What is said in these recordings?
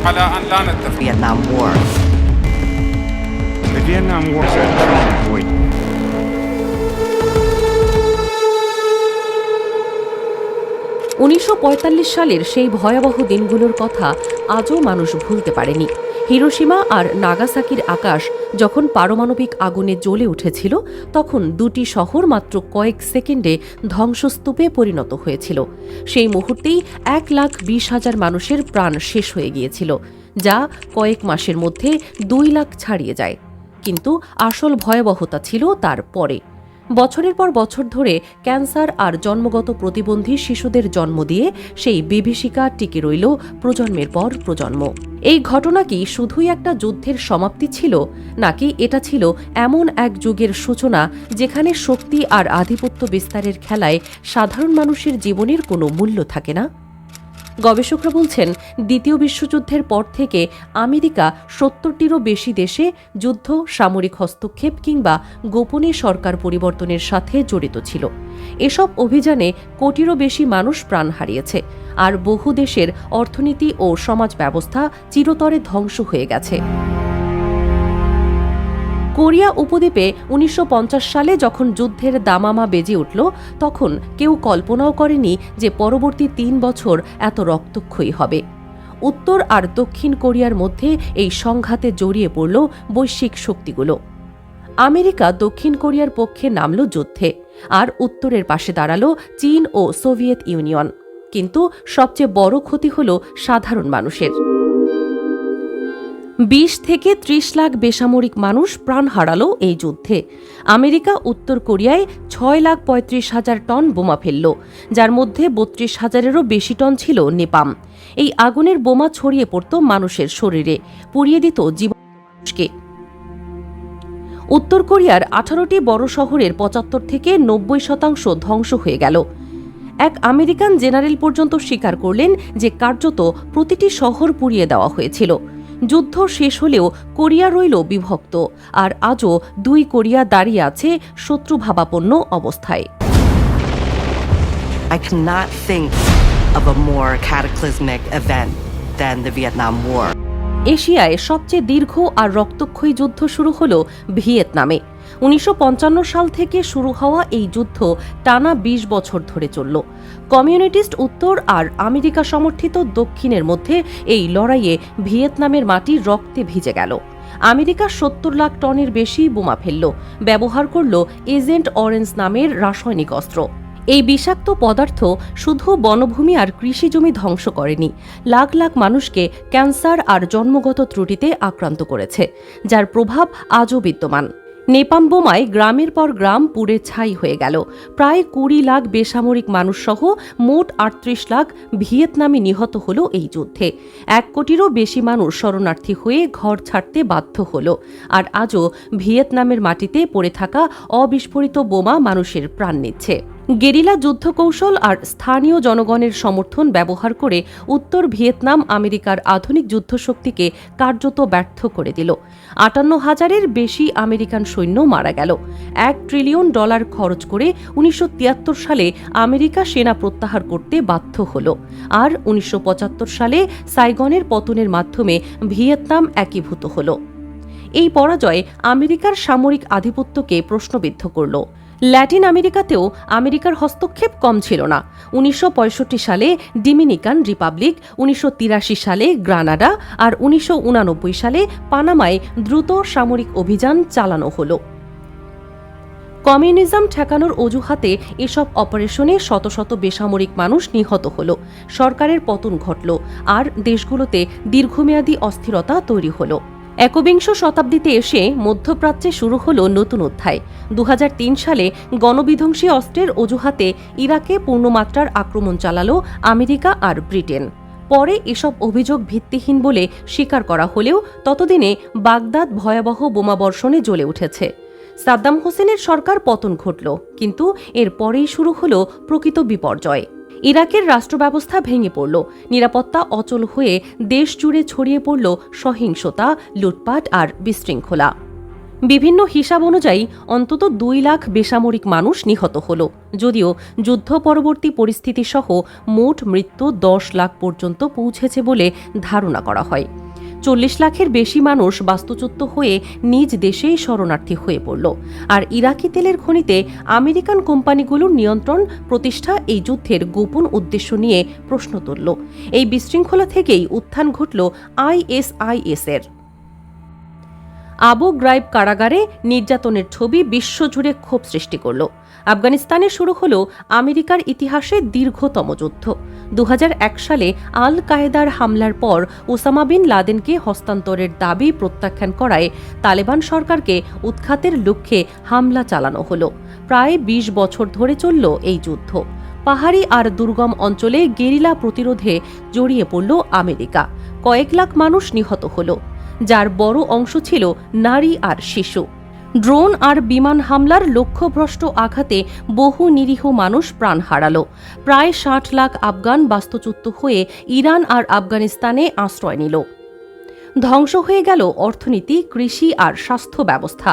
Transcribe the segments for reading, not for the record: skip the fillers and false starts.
على أن لا نتفق. Vietnam War. The Vietnam War is a turning point. সালের সেই ভয়াবহ দিনগুলোর কথা আজও মানুষ ভুলতে পারেনি। হিরোশিমা আর নাগাসাকির আকাশ যখন পারমাণবিক আগুনে জ্বলে উঠেছিল, তখন দুটি শহর মাত্র কয়েক সেকেন্ডে ধ্বংসস্তূপে পরিণত হয়েছিল। সেই মুহূর্তেই 1,20,000 মানুষের প্রাণ শেষ হয়ে গিয়েছিল, যা কয়েক মাসের মধ্যে 2 লাখ ছাড়িয়ে যায়। কিন্তু আসল ভয়াবহতা ছিল তার পরে। বছরের পর বছর ধরে ক্যান্সার আর জন্মগত প্রতিবন্ধী শিশুদের জন্ম দিয়ে সেই বিভীষিকা টিকে রইল প্রজন্মের পর প্রজন্ম। এই ঘটনা কি শুধুই একটা যুদ্ধের সমাপ্তি ছিল, নাকি এটা ছিল এমন এক যুগের সূচনা যেখানে শক্তি আর আধিপত্য বিস্তারের খেলায় সাধারণ মানুষের জীবনের কোনো মূল্য থাকে না? গবেষকরা বলছেন, দ্বিতীয় বিশ্বযুদ্ধের পর থেকে আমেরিকা 70টিরও বেশি দেশে যুদ্ধ, সামরিক হস্তক্ষেপ কিংবা গোপনে সরকার পরিবর্তনের সাথে জড়িত ছিল। এসব অভিযানে কোটিরও বেশি মানুষ প্রাণ হারিয়েছে, আর বহু দেশের অর্থনীতি ও সমাজ ব্যবস্থা চিরতরে ধ্বংস হয়ে গেছে। কোরিয়া উপদ্বীপে 1950 সালে যখন যুদ্ধের দামামা বেজে উঠল, তখন কেউ কল্পনাও করেনি যে পরবর্তী 3 বছর এত রক্তক্ষয়ী হবে। উত্তর আর দক্ষিণ কোরিয়ার মধ্যে এই সংঘাতে জড়িয়ে পড়ল বৈশ্বিক শক্তিগুলো। আমেরিকা দক্ষিণ কোরিয়ার পক্ষে নামল যুদ্ধে, আর উত্তরের পাশে দাঁড়াল চীন ও সোভিয়েত ইউনিয়ন। কিন্তু সবচেয়ে বড় ক্ষতি হল সাধারণ মানুষের। 20 থেকে 30 লাখ বেসামরিক মানুষ প্রাণ হারালো এই যুদ্ধে। আমেরিকা উত্তর কোরিয়ায় 6,35,000 টন বোমা ফেলল, যার মধ্যে 32,000-এরও বেশি টন ছিল নেপাম। এই আগুনের বোমা ছড়িয়ে পড়ত মানুষের শরীরে, পুড়িয়ে দিত জীবন মানুষকে। উত্তর কোরিয়ার 18টি বড় শহরের 75 থেকে 90% ধ্বংস হয়ে গেল। এক আমেরিকান জেনারেল পর্যন্ত স্বীকার করলেন যে কার্যত প্রতিটি শহর পুড়িয়ে দেওয়া হয়েছিল। যুদ্ধ শেষ হলেও কোরিয়া রইল বিভক্ত, আর আজও 2 কোরিয়া দাঁড়িয়ে আছে শত্রুভাবাপন্ন অবস্থায়। I cannot think of a more cataclysmic event than the Vietnam War. এশিয়ায় সবচেয়ে দীর্ঘ আর রক্তক্ষয়ী যুদ্ধ শুরু হল ভিয়েতনামে। 1955 সাল থেকে শুরু হওয়া এই যুদ্ধ টানা 20 বছর ধরে চলল। কমিউনিস্ট উত্তর আর আমেরিকা সমর্থিত দক্ষিণের মধ্যে এই লড়াইয়ে ভিয়েতনামের মাটি রক্তে ভিজে গেল। আমেরিকা 70 লাখ টনের বেশি বোমা ফেলল, ব্যবহার করল এজেন্ট অরেঞ্জ নামের রাসায়নিক অস্ত্র। এই বিষাক্ত পদার্থ শুধু বনভূমি আর কৃষিজমি ধ্বংস করেনি, লাখ লাখ মানুষকে ক্যান্সার আর জন্মগত ত্রুটিতে আক্রান্ত করেছে, যার প্রভাব আজও বিদ্যমান। নেপাম বোমায় গ্রামের পর গ্রাম পুড়ে ছাই হয়ে গেল। প্রায় 20 লাখ বেসামরিক মানুষসহ মোট 38 লাখ ভিয়েতনামি নিহত হল এই যুদ্ধে। 1 কোটিরও বেশি মানুষ শরণার্থী হয়ে ঘর ছাড়তে বাধ্য হল, আর আজও ভিয়েতনামের মাটিতে পড়ে থাকা অবিস্ফোরিত বোমা মানুষের প্রাণ নিচ্ছে। গেরিলা যুদ্ধ কৌশল আর স্থানীয় জনগণের সমর্থন ব্যবহার করে উত্তর ভিয়েতনাম আমেরিকার আধুনিক যুদ্ধশক্তিকে কার্যত ব্যর্থ করে দিল। 58,000-এর বেশি আমেরিকান সৈন্য মারা গেল। $1 ট্রিলিয়ন খরচ করে 1973 সালে আমেরিকা সেনা প্রত্যাহার করতে বাধ্য হল, আর 1975 সালে সাইগনের পতনের মাধ্যমে ভিয়েতনাম একীভূত হল। এই পরাজয় আমেরিকার সামরিক আধিপত্যকে প্রশ্নবিদ্ধ করল। ল্যাটিন আমেরিকাতেও আমেরিকার হস্তক্ষেপ কম ছিল না। 1965 সালে ডোমিনিকান রিপাবলিক, 1983 সালে গ্রানাডা আর 1989 সালে পানামায় দ্রুত সামরিক অভিযান চালানো হলো। কমিউনিজম ঠেকানোর অজুহাতে এসব অপারেশনে শত শত বেসামরিক মানুষ নিহত হল, সরকারের পতন ঘটল, আর দেশগুলোতে দীর্ঘমেয়াদী অস্থিরতা তৈরি হল। একবিংশ শতাব্দীতে এসে মধ্যপ্রাচ্যে শুরু হল নতুন অধ্যায়। 2003 সালে গণবিধ্বংসী অস্ত্রের অজুহাতে ইরাকে পূর্ণমাত্রার আক্রমণ চালালো আমেরিকা আর ব্রিটেন। পরে এসব অভিযোগ ভিত্তিহীন বলে স্বীকার করা হলেও ততদিনে বাগদাদ ভয়াবহ বোমাবর্ষণে জ্বলে উঠেছে। সাদ্দাম হোসেনের সরকার পতন ঘটল, কিন্তু এর পরেই শুরু হল প্রকৃত বিপর্যয়। ইরাকের রাষ্ট্র ব্যবস্থা ভেঙে পড়ল, নিরাপত্তা অচল হয়ে দেশ জুড়ে ছড়িয়ে পড়ল সহিংসতা, লুটপাট আর বিশৃঙ্খলা। বিভিন্ন হিসাব অনুযায়ী অন্তত 2 লাখ বেসামরিক মানুষ নিহত হল, যদিও যুদ্ধ পরবর্তী পরিস্থিতি সহ মোট মৃত্যু 10 লাখ পর্যন্ত পৌঁছেছে বলে ধারণা করা হয়। 40 লাখের বেশি মানুষ বাস্তুচ্যুত হয়ে নিজ দেশেই শরণার্থী হয়ে পড়ল। আর ইরাকি তেলের খনিতে আমেরিকান কোম্পানিগুলোর নিয়ন্ত্রণ প্রতিষ্ঠা এই যুদ্ধের গোপন উদ্দেশ্য নিয়ে প্রশ্ন তুলল। এই বিশৃঙ্খলা থেকেই উত্থান ঘটল ISIS এর। আবু গ্রাইব কারাগারে নির্যাতনের ছবি বিশ্বজুড়ে ক্ষোভ সৃষ্টি করল। আফগানিস্তানে শুরু হল আমেরিকার ইতিহাসে দীর্ঘতম যুদ্ধ। 2001 সালে আল কায়েদার হামলার পর ওসামা বিন লাদেনকে হস্তান্তরের দাবি প্রত্যাখ্যান করায় তালেবান সরকারকে উৎখাতের লক্ষ্যে হামলা চালানো হল। প্রায় 20 বছর ধরে চলল এই যুদ্ধ। পাহাড়ি আর দুর্গম অঞ্চলে গেরিলা প্রতিরোধে জড়িয়ে পড়ল আমেরিকা। কয়েক লাখ মানুষ নিহত হল, যার বড় অংশ ছিল নারী আর শিশু। ড্রোন আর বিমান হামলার লক্ষ্যভ্রষ্ট আঘাতে বহু নিরীহ মানুষ প্রাণ হারালো। প্রায় 60 লাখ আফগান বাস্তুচ্যুত হয়ে ইরান আর আফগানিস্তানে আশ্রয় নিল। ধ্বংস হয়ে গেল অর্থনীতি, কৃষি আর স্বাস্থ্য ব্যবস্থা।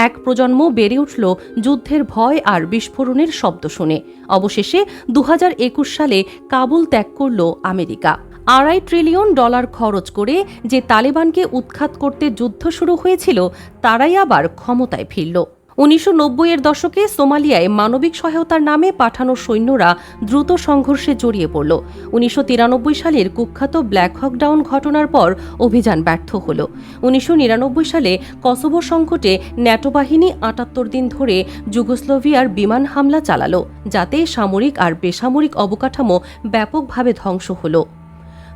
এক প্রজন্ম বেড়ে উঠল যুদ্ধের ভয় আর বিস্ফোরণের শব্দ শুনে। অবশেষে 2021 সালে কাবুল ত্যাগ করল আমেরিকা। $2.5 ট্রিলিয়ন খরচ করে যে তালেবানকে উৎখাত করতে যুদ্ধ শুরু হয়েছিল, তারাই আবার ক্ষমতায় ফিরল। 1990-এর দশকে সোমালিয়ায় মানবিক সহায়তার নামে পাঠানো সৈন্যরা দ্রুত সংঘর্ষে জড়িয়ে পড়ল। 1993 সালের কুখ্যাত ব্ল্যাক হক ডাউন ঘটনার পর অভিযান ব্যর্থ হল। 1999 সালে কসোভো সংকটে ন্যাটো বাহিনী 78 দিন ধরে যুগোস্লোভিয়ার বিমান হামলা চালালো, যাতে সামরিক আর বেসামরিক অবকাঠামো ব্যাপকভাবে ধ্বংস হল।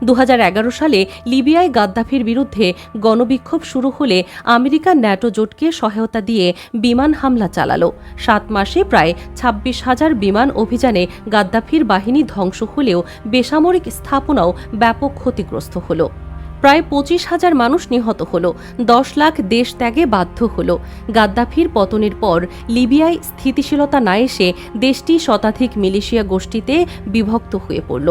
2011 সালে লিবিয়ায় গাদ্দাফির বিরুদ্ধে গণবিক্ষোভ শুরু হলে আমেরিকা ন্যাটো জোটকে সহায়তা দিয়ে বিমান হামলা চালালো। 7 মাসে প্রায় 26,000 বিমান অভিযানে গাদ্দাফির বাহিনী ধ্বংস হলেও বেসামরিক স্থাপনাও ব্যাপক ক্ষতিগ্রস্ত হল। প্রায় 25,000 মানুষ নিহত হল, 10 লাখ দেশ ত্যাগে বাধ্য হল। গাদ্দাফির পতনের পর লিবিয়ায় স্থিতিশীলতা না এসে দেশটি শতাধিক মিলিশিয়া গোষ্ঠীতে বিভক্ত হয়ে পড়ল।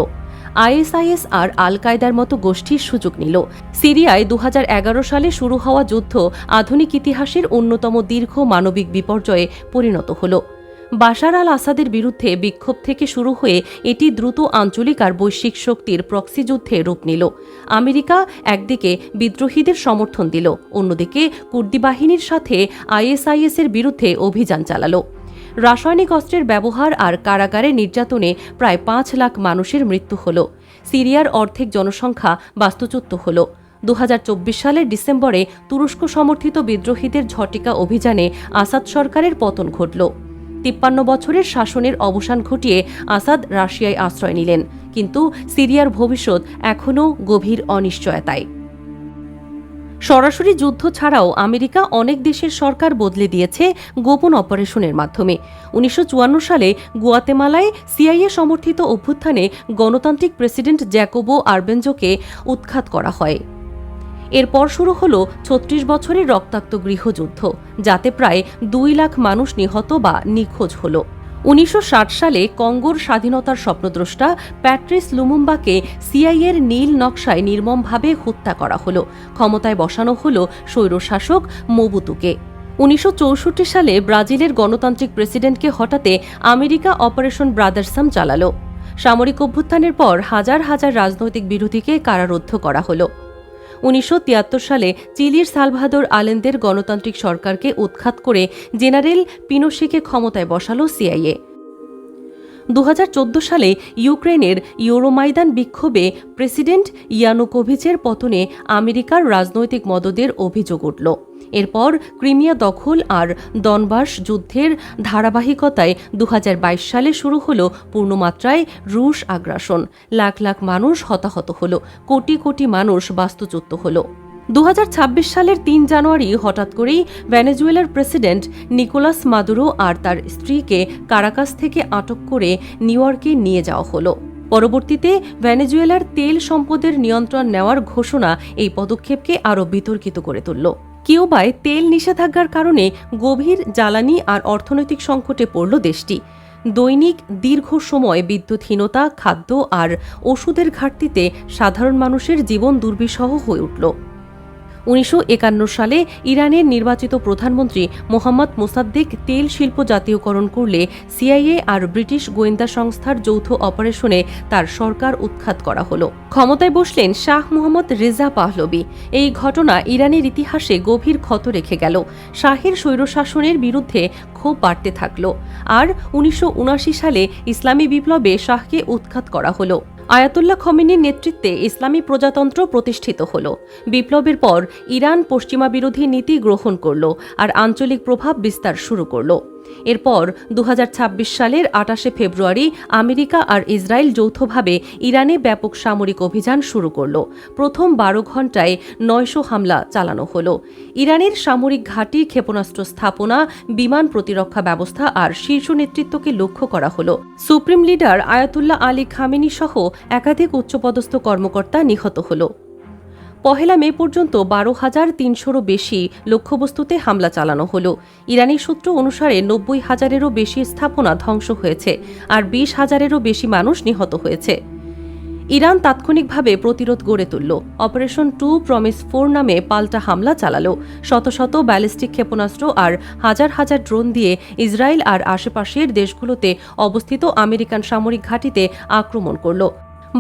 ISIS আর আল কায়দার মতো গোষ্ঠীর সুযোগ নিল। সিরিয়ায় 2011 সালে শুরু হওয়া যুদ্ধ আধুনিক ইতিহাসের অন্যতম দীর্ঘ মানবিক বিপর্যয়ে পরিণত হল। বাশার আল আসাদের বিরুদ্ধে বিক্ষোভ থেকে শুরু হয়ে এটি দ্রুত আঞ্চলিক আর বৈশ্বিক শক্তির প্রক্সি যুদ্ধে রূপ নিল। আমেরিকা একদিকে বিদ্রোহীদের সমর্থন দিল, অন্যদিকে কুর্দি বাহিনীর সাথে ISIS এর বিরুদ্ধে অভিযান চালালো। রাসায়নিক অস্ত্রের ব্যবহার আর কারাগারে নির্যাতনে প্রায় 5 লাখ মানুষের মৃত্যু হল। সিরিয়ার অর্ধেক জনসংখ্যা বাস্তুচ্যুত হল। 2024 সালের ডিসেম্বরে তুরস্ক সমর্থিত বিদ্রোহীদের ঝটিকা অভিযানে আসাদ সরকারের পতন ঘটল। 53 বছরের শাসনের অবসান ঘটিয়ে আসাদ রাশিয়ায় আশ্রয় নিলেন, কিন্তু সিরিয়ার ভবিষ্যৎ এখনও গভীর অনিশ্চয়তায়। সরাসরি যুদ্ধ ছাড়াও আমেরিকা অনেক দেশের সরকার বদলে দিয়েছে গোপন অপারেশনের মাধ্যমে। 1954 সালে গুয়াতেমালায় CIA সমর্থিত অভ্যুত্থানে গণতান্ত্রিক প্রেসিডেন্ট জ্যাকোবো আরবেঞ্জোকে উৎখাত করা হয়। এরপর শুরু হল 36 বছরের রক্তাক্ত গৃহযুদ্ধ, যাতে প্রায় 2 লাখ মানুষ নিহত বা নিখোঁজ হল। 1960 সালে কঙ্গোর স্বাধীনতার স্বপ্নদ্রষ্টা প্যাট্রিস লুমুম্বাকে CIA এর নীল নকশায় নির্মমভাবে হত্যা করা হল। ক্ষমতায় বসানো হল স্বৈরশাসক মোবুতুকে। 1964 সালে ব্রাজিলের গণতান্ত্রিক প্রেসিডেন্টকে হটাতে আমেরিকা অপারেশন ব্রাদারসাম চালালো। সামরিক অভ্যুত্থানের পর হাজার হাজার রাজনৈতিক বিরোধীকে কারারুদ্ধ করা হল। 1973 সালে চিলির সালভাদোর আলেন্দের গণতান্ত্রিক সরকারকে উৎখাত করে জেনারেল পিনোশেকে ক্ষমতায় বসালো CIA। 2014 সালে ইউক্রেনের ইউরোমাইদান বিক্ষোভে প্রেসিডেন্ট ইয়ানুকোভিচের পতনে আমেরিকার রাজনৈতিক মদদের অভিযোগ উঠল। এরপর ক্রিমিয়া দখল আর দনবাস যুদ্ধের ধারাবাহিকতায় 2022 সালে শুরু হল পূর্ণমাত্রায় রুশ আগ্রাসন। লাখ লাখ মানুষ হতাহত হল, কোটি কোটি মানুষ বাস্তুচ্যুত হল। 2026 সালের 3 জানুয়ারি হঠাৎ করেই ভেনেজুয়েলার প্রেসিডেন্ট নিকোলাস মাদুরো আর তার স্ত্রীকে কারাকাস থেকে আটক করে নিউ ইয়র্কে নিয়ে যাওয়া হলো। পরবর্তীতে ভেনেজুয়েলার তেল সম্পদের নিয়ন্ত্রণ নেওয়ার ঘোষণা এই পদক্ষেপকে আরও বিতর্কিত করে তুলল। কিউবায় তেল নিষেধাজ্ঞার কারণে গভীর জ্বালানি আর অর্থনৈতিক সংকটে পড়ল দেশটি। দৈনিক দীর্ঘ সময় বিদ্যুৎহীনতা, খাদ্য আর ওষুধের ঘাটতিতে সাধারণ মানুষের জীবন দুর্বিষহ হয়ে উঠল। 1951 সালে ইরানের নির্বাচিত প্রধানমন্ত্রী মোহাম্মদ মোসাদ্দেক তেল শিল্প জাতীয়করণ করলে সিআইএ আর ব্রিটিশ গোয়েন্দা সংস্থার যৌথ অপারেশনে তার সরকার উৎখাত করা হলো। ক্ষমতায় বসলেন শাহ মোহাম্মদ রেজা পাহলভি। এই ঘটনা ইরানের ইতিহাসে গভীর ক্ষত রেখে গেল। শাহের স্বৈরশাসনের বিরুদ্ধে ক্ষোভ বাড়তে থাকল। আর 1979 সালে ইসলামী বিপ্লবে শাহকে উৎখাত করা হলো। আয়াতুল্লাহ খমেনির নেতৃত্বে ইসলামী প্রজাতন্ত্র প্রতিষ্ঠিত হল। বিপ্লবের পর ইরান পশ্চিমা বিরোধী নীতি গ্রহণ করল আর আঞ্চলিক প্রভাব বিস্তার শুরু করল। এরপর 2026 সালের 28শে ফেব্রুয়ারি আমেরিকা আর ইসরায়েল যৌথভাবে ইরানে ব্যাপক সামরিক অভিযান শুরু করল। প্রথম 12 ঘণ্টায় 900 হামলা চালানো হল। ইরানের সামরিক ঘাঁটি, ক্ষেপণাস্ত্র স্থাপনা, বিমান প্রতিরক্ষা ব্যবস্থা আর শীর্ষ নেতৃত্বকে লক্ষ্য করা হল। Supreme leader Ayatollah Ali Khamenei সহ একাধিক উচ্চপদস্থ কর্মকর্তা নিহত হল। 1 মে পর্যন্ত 12,300-রও বেশি লক্ষ্যবস্তুতে হামলা চালানো হল। ইরানি সূত্র অনুসারে 90,000-এরও বেশি স্থাপনা ধ্বংস হয়েছে আর 20,000-এরও বেশি মানুষ নিহত হয়েছে। ইরান তাৎক্ষণিকভাবে প্রতিরোধ গড়ে তুলল। অপারেশন 2 প্রমিস 4 নামে পাল্টা হামলা চালালো। শত শত ব্যালিস্টিক ক্ষেপণাস্ত্র আর হাজার হাজার ড্রোন দিয়ে ইসরায়েল আর আশেপাশের দেশগুলোতে অবস্থিত আমেরিকান সামরিক ঘাঁটিতে আক্রমণ করল।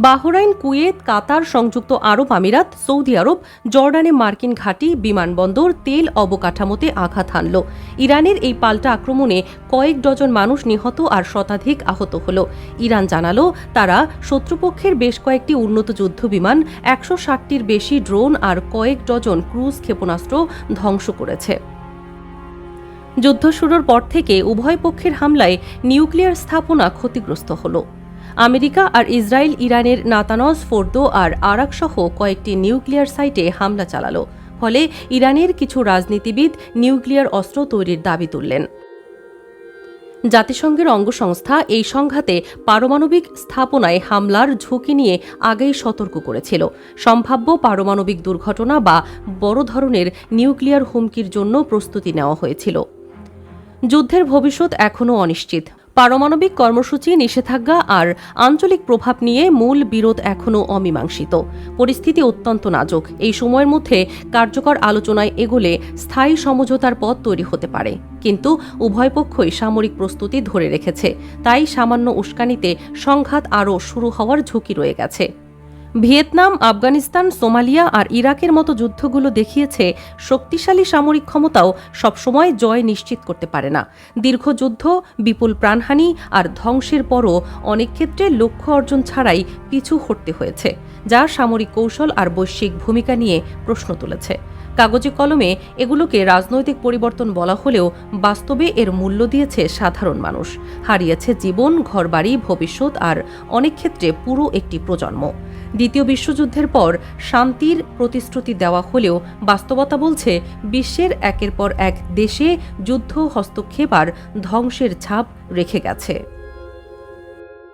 বাহরাইন, কুয়েত, কাতার, সংযুক্ত আরব আমিরাত, সৌদি আরব, জর্ডানে মার্কিন ঘাঁটি, বিমানবন্দর, তেল অবকাঠামোতে আঘাত হানল। ইরানের এই পাল্টা আক্রমণে কয়েক ডজন মানুষ নিহত আর শতাধিক আহত হল। ইরান জানালো তারা শত্রুপক্ষের বেশ কয়েকটি উন্নত যুদ্ধবিমান, 160টির বেশি ড্রোন আর কয়েক ডজন ক্রুজ ক্ষেপণাস্ত্র ধ্বংস করেছে। যুদ্ধ শুরুর পর থেকে উভয় পক্ষের হামলায় নিউক্লিয়ার স্থাপনা ক্ষতিগ্রস্ত হল। আমেরিকা আর ইসরায়েল ইরানের নাতানজ, ফোর্দো আর আরাক সহ কয়েকটি নিউক্লিয়ার সাইটে হামলা চালালো। ফলে ইরানের কিছু রাজনীতিবিদ নিউক্লিয়ার অস্ত্র তৈরির দাবি তুললেন। জাতিসংঘের অঙ্গসংস্থা এই সংঘাতে পারমাণবিক স্থাপনায় হামলার ঝুঁকি নিয়ে আগেই সতর্ক করেছিল। সম্ভাব্য পারমাণবিক দুর্ঘটনা বা বড় ধরনের নিউক্লিয়ার হুমকির জন্য প্রস্তুতি নেওয়া হয়েছিল। যুদ্ধের ভবিষ্যৎ এখনও অনিশ্চিত। পারমাণবিক কর্মসূচি, নিষেধাজ্ঞা আর আঞ্চলিক প্রভাব নিয়ে মূল বিরোধ এখনও অমীমাংসিত। পরিস্থিতি অত্যন্ত নাজুক। এই সময়ের মধ্যে কার্যকর আলোচনায় এগোলে স্থায়ী সমঝোতার পথ তৈরি হতে পারে। কিন্তু উভয় পক্ষই সামরিক প্রস্তুতি ধরে রেখেছে। তাই সামান্য উস্কানিতে সংঘাত আরও শুরু হওয়ার ঝুঁকি রয়ে গেছে। ভিয়েতনাম, আফগানিস্তান, সোমালিয়া আর ইরাকের মতো যুদ্ধগুলো দেখিয়েছে শক্তিশালী সামরিক ক্ষমতাও সবসময় জয় নিশ্চিত করতে পারে না। দীর্ঘ যুদ্ধ, বিপুল প্রাণহানি আর ধ্বংসের পরও অনেক ক্ষেত্রে লক্ষ্য অর্জন ছাড়াই পিছু হটতে হয়েছে, যা সামরিক কৌশল আর বৈশ্বিক ভূমিকা নিয়ে প্রশ্ন তুলেছে। কাগজে কলমে এগুলোকে রাজনৈতিক পরিবর্তন বলা হলেও বাস্তবে এর মূল্য দিয়েছে সাধারণ মানুষ। হারিয়েছে জীবন, ঘরবাড়ি, ভবিষ্যৎ আর অনেক ক্ষেত্রে পুরো একটি প্রজন্ম। দ্বিতীয় বিশ্বযুদ্ধের পর শান্তির প্রতিশ্রুতি দেওয়া হলেও বাস্তবতা বলছে বিশ্বের একের পর এক দেশে যুদ্ধ, হস্তক্ষেপ আর ধ্বংসের ছাপ রেখে গেছে।